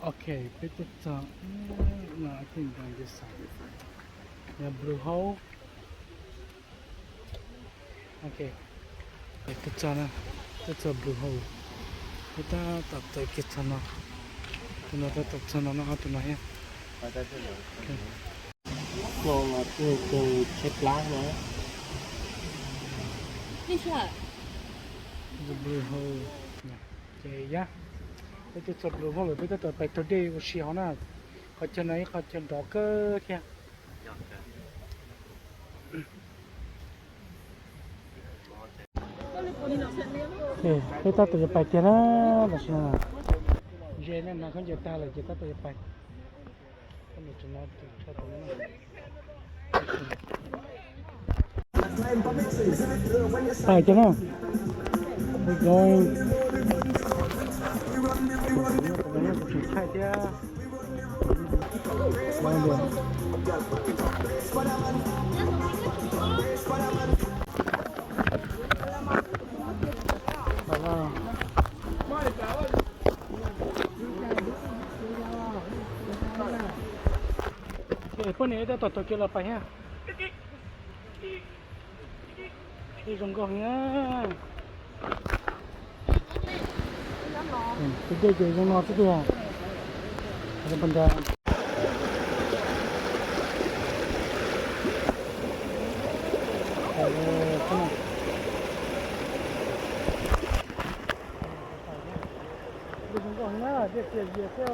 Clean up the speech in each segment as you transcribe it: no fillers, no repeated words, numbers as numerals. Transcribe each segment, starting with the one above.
Okay, pick the top. No, I think on this side. Yeah, blue hole. Okay, pick the top. That's a blue hole. Kita tập tới cái chân nó, tụi nó tập chân nó tụi nó hết. Okay. Cô chết lá nữa. The blue hole. Okay, yeah. It's a blue hole. Bây giờไปตัวเดียวเชียวนะเขาจะไหนเขาจะดอกเกอร์แค่โอเคbây giờ tôiจะไปเจอนะแบบนี้นะเจนั่นนะเขาจะตายเลยจะตัวจะไปเขาจะนอนติดชอบตรงนั้นไปเจอนะ we're going 我们要去菜店慢点好了พวกนี้จะต่อเกี่ยวเราไปฮะที่ตรงก็เงี้ยcái dây chuyền trong nó thế kia ada benda kena dia tengoknya dia tu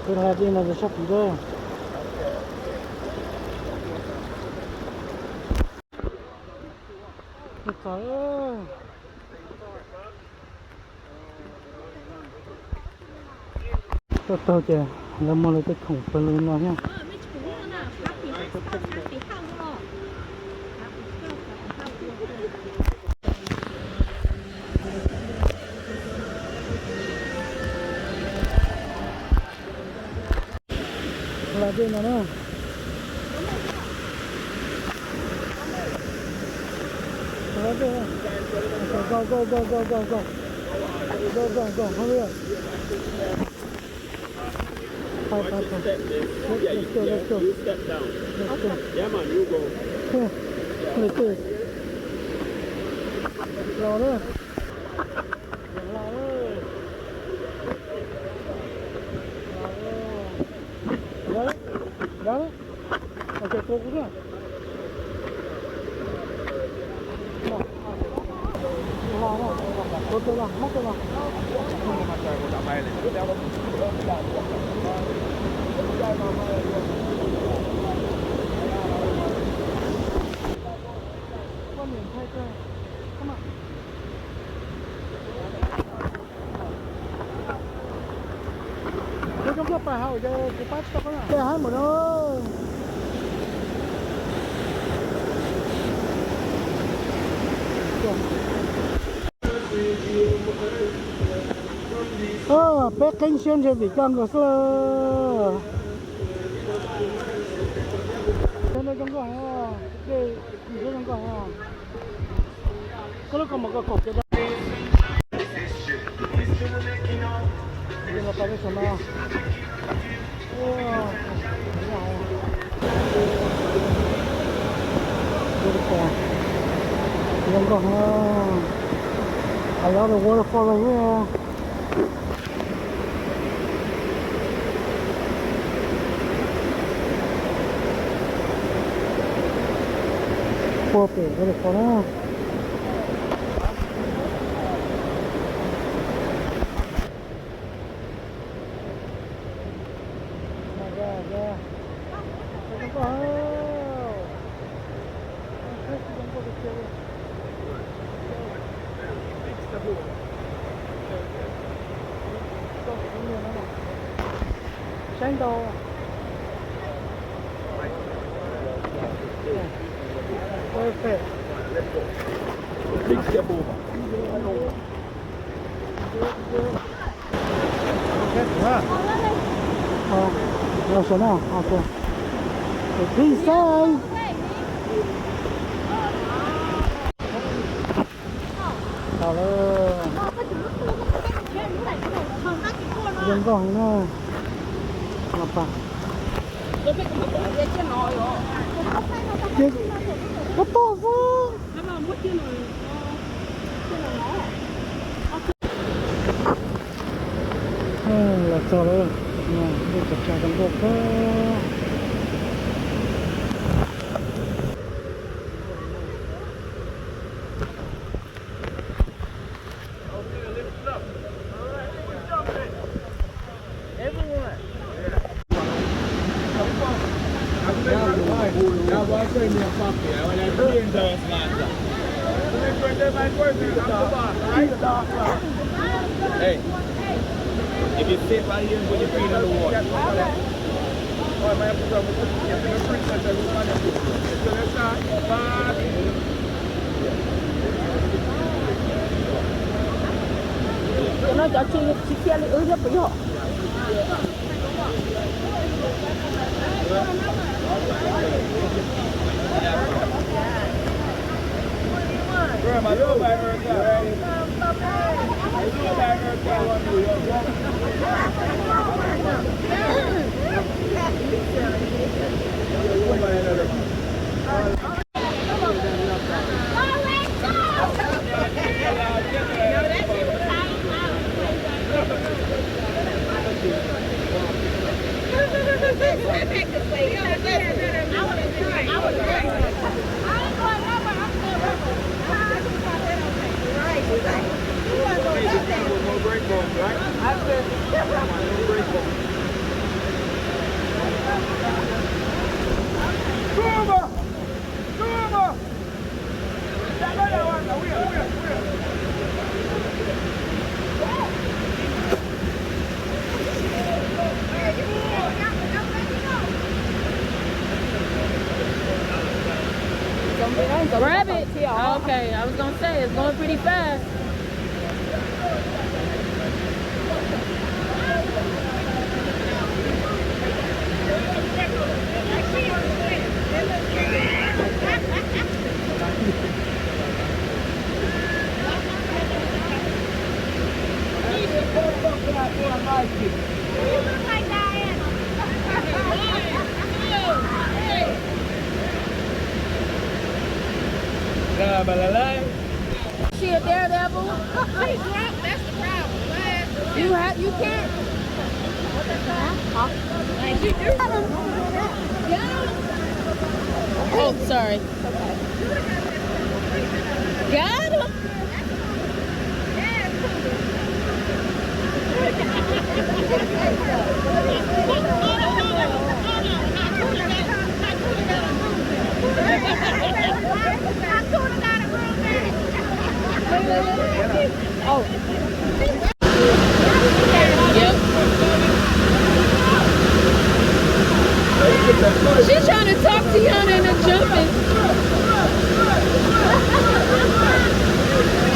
perhatian ada shop juga trời ơi tôi kìa là một lời cái khủng phần lớn nó nha là bên nào nữa go, go, go, go, go, go. Go, go, go, hurry up. Let's go, let's go. You step down. Let's go. Yeah, man, you go. Let's go. Louder. Louder. Got it? Got it? Okay, focus on. Mắc rồi. Con mình thay cơ. Come on. Chúng ta phải học cái patch đó nè. Cái hai một đâu. 백텐션 비싼 것을 저는 정도 해야 이게 이거 정도 해야 그럴 거 먹어 곱게다 이거 빠져서 나 우와 이렇게 이런 거 해 I love the waterfall right here perfect waterfall now sáng đồ perfect Big step over. Rồi xuống nào, ok. Please say. chào đó dân có hàng nó ngập à nó to quá là sao đó đi chặt chặt trong cuộc đó Hey, if you sit right here and put your feet on the water. Nó cho chị kia lấy ứ cho bị họ. Bro, my little bag right there. My little bag right there. Grab it. Okay, I was gonna say it's going pretty fast. She a daredevil? That's the problem. You can't. Oh, sorry. Got him. Oh. Yep. She's trying to talk to Yana and they're jumping.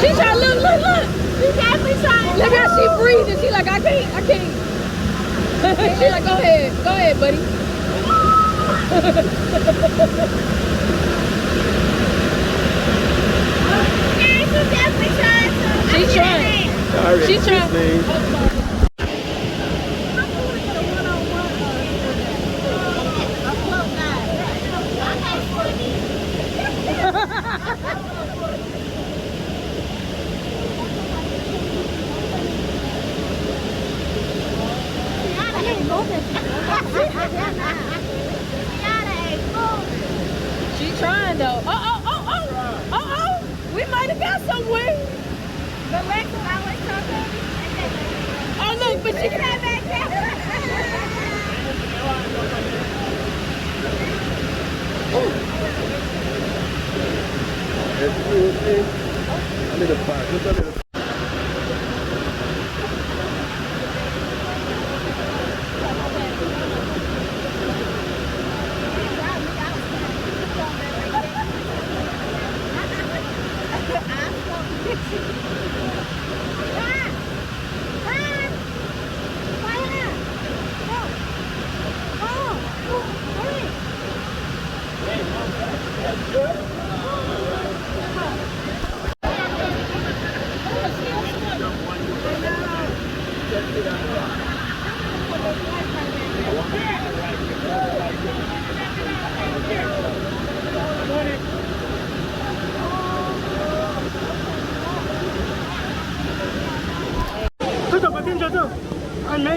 She's trying to look. She's definitely trying. Look how she breathing. She like, I can't. She's like, go ahead, buddy. She's trying. She's trying. She's trying though. Oh. We might have got somewhere. But Lex is always talking. Oh look, but she can have back there. A little part, just a little.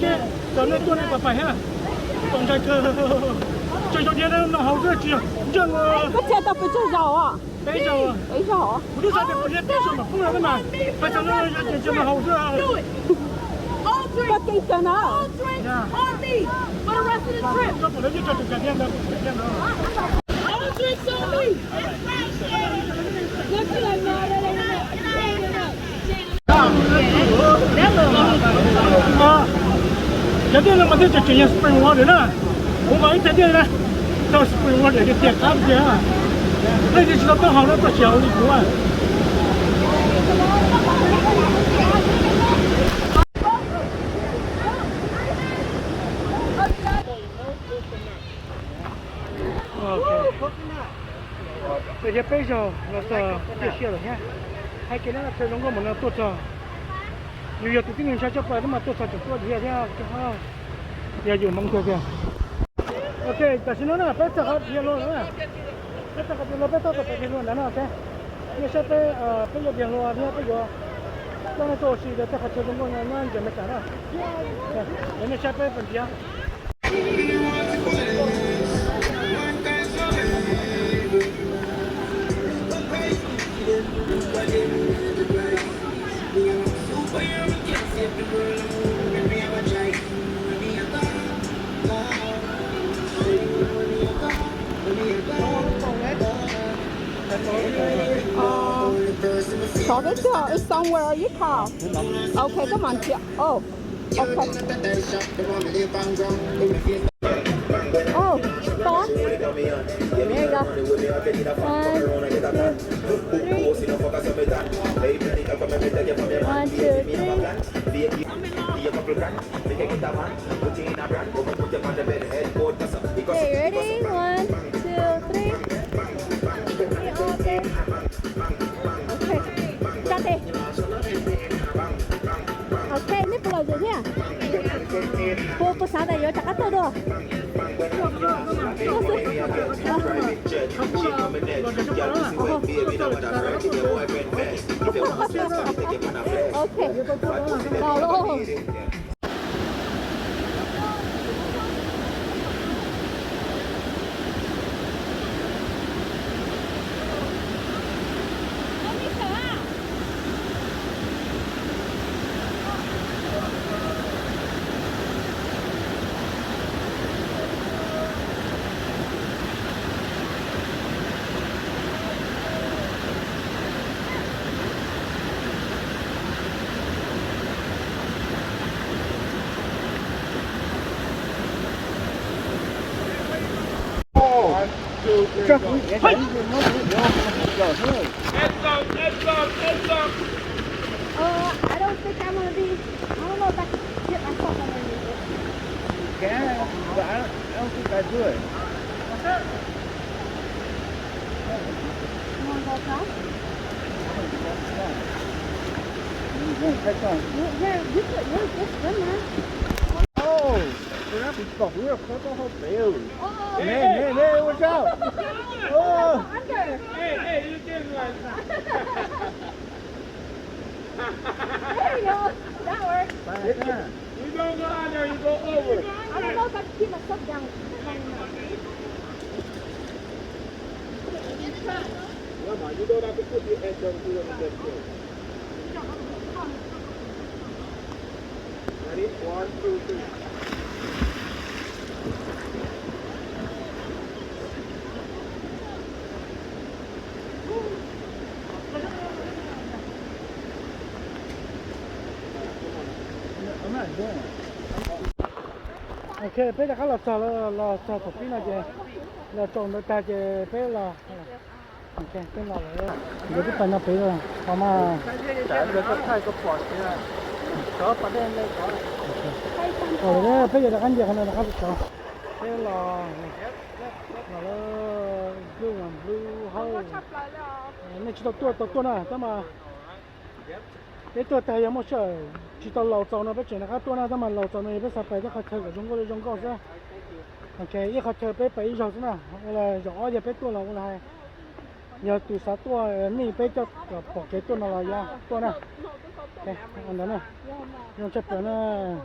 cái giờ nó tôi này phải ha còn cái chơi cho dia nó hậu cái chuyện chân Có chơi tập với chơi giàu à? bây giờ Ấy giàu à?我就在这不是别说嘛，不然的嘛，还讲那这么好事啊。 All drinks. Có kinh tờ nào? All drinks on me for the rest of the trip. 这本来就叫改变的，改变的。 All drinks on me. Look like啊，这店呢，我这就也是本我的了，我万一这店呢，都是本我的店看不见啊，那就知道更好了，多小的不啊。 这些背上那是这些了呢，还给那个这种我们那多少，有些对人家就摆那么多少就多点点啊，也有门口的。OK， 但是呢，别这个别乱了，别这个别乱，别到别乱了噻。你说别有别乱，你别有，当然做事的这个这种我那就没干了，人家下班分家。 Shorter is somewhere you call. Okay, come on, yeah. Oh, okay. Oh, stop. There you go. 1, 2, 3. Okay, ready? 1, 2, 3. Okay. Okay. Start it. Okay, ini pulau je. Pukul sana yo cakap tu doh. Okay. Kalau.这，嘿。 I don't think I'm gonna be. I don't know if I can get myself underneath it. You can, but I don't think I do it. You wanna go try? Yeah, you could. You're a good swimmer. Oh, tôi đã bị cọc nước, nó có hộp béo. Oh. Nè, watch out. Oh. Under. Hey, you did right. There you go. That works. You don't go under, you go over. I don't know if I can keep myself down. Mama, you don't have to put your head down to when you get through. Ready? 1, 2, 3. I'm not doing it. OK，bây giờ các là trò tập cái này là trồng được cái bây là OK， bây giờ là有啲笨啊，俾啦，好嘛？ Tại vì có thay có bọt kia. Có bọt đen đây có. Rồi đấy, bây giờ là ăn gì không là các trò. Bây là blue and blue hole. Này chỉ tôi nè, tao mà cái tôi tay em một sợ chỉ tao lẩu trâu nó bây giờ nó tôi nè, tao mà lẩu trâu này bây giờ phải cho khách chơi của chúng tôi trong câu sao? OK， 一客车被背上是哪？我来绕也被多了，我来。要多少多？你被叫跑给多了呀？多呢？OK， อันนั้นนะ用这边呢。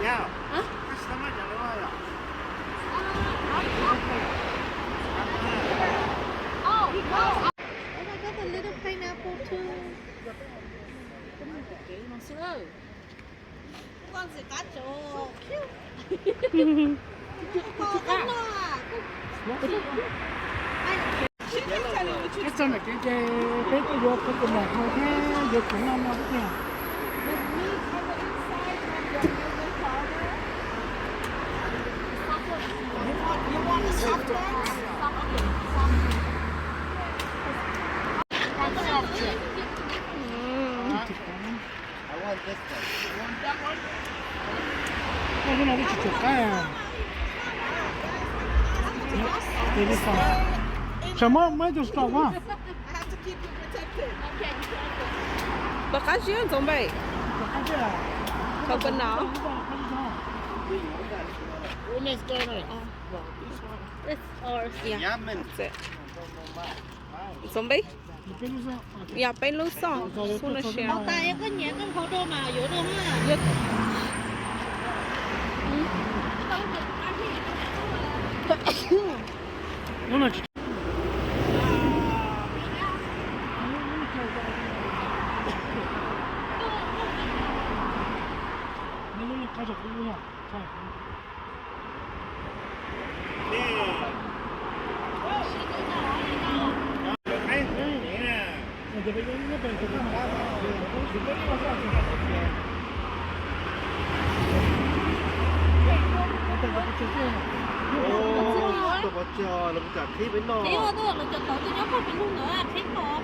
야, 카스타마 잘 나와요. Oh, I got a little pineapple too. Sư ơi, con sẽ cá chỗ con nó à. 했잖아. cái vô cái cùng là thôi thế vô cũng năm đâu biết nha. I want this one. cái này chỉ chụp cái à. Để đi sao? Sao mới được sao quá? Bà cá chứ không vậy? cái gì à? Không có nó. It's ours. Yeah. Yaman. That's it. Zombie? cái gì sao? Yeah, bên lúc sau. Xuống là share. Tại có nhẹ con khẩu đô mà giữa đâu ha. Nhất. nó là chỉ nó 가져 그냥 자. 이제 이거 bên cái nào Ồ, tôi bỏ cho nó cả thấy bên đó. Nếu tôi là chợ tổ tôi nhớ có bên luôn nữa, thấy một.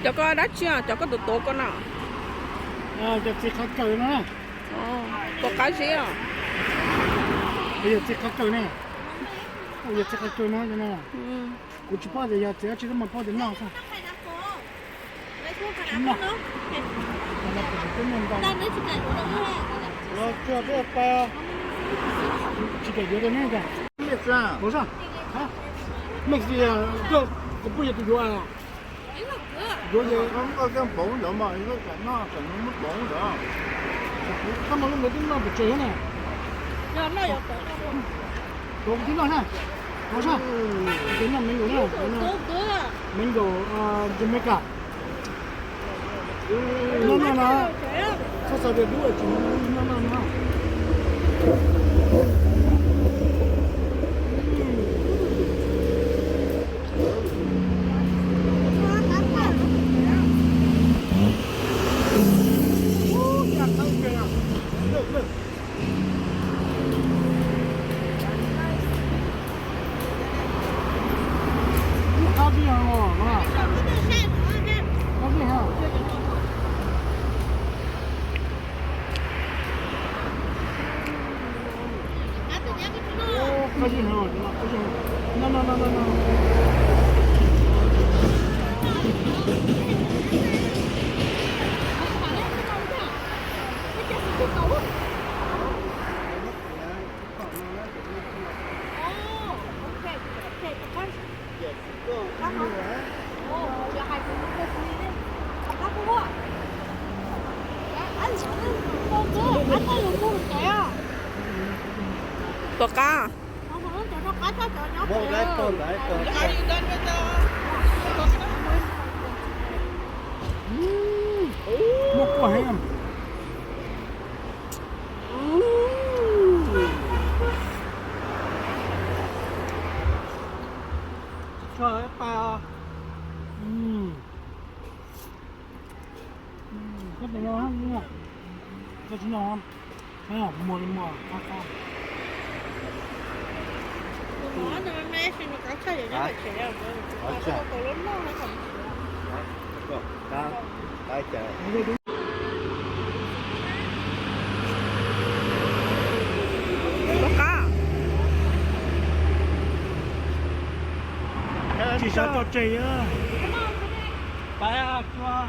Cho có đắt chưa? Cho có tụt tụt con nào? 저 집 가까이 나. Có cá gì à? bây giờ 집 가까이 네. bây giờ 집 가까이 나잖아. 고추 빠져 야 제가 지금 막 빠져 나와서. Lấy thuốc phải ăn nữa. Ta lấy chỉ cần của đâu ha. 저 아빠. 집에 여기 내가. 됐어. 뭐사? 아? 맥스야. 저 그뿐이 또 좋아요. 여기 không có cái bổ nữa mà nó cần nó mất bổ nữa. 한번 먹으면 붙여요 네. Rồi nó được tổ. 또 기나 해. 뭐사? 그냥 맹고나. Cứ 맹고 자메이카. 나나나. 사사베 누워 좀 나나나. Có cá. Một lấy con lấy con. 먹고 해요. Trời ơi, rất là ngon đúng không? Rất là ngon. Thấy không? Mùa con. Nó nó mẹ xin nó có chơi để nó phải chơi. 맞죠. nó còn lớn nó còn. Đó, đây chờ. chỉ sợ cho chị á. Bà à, cho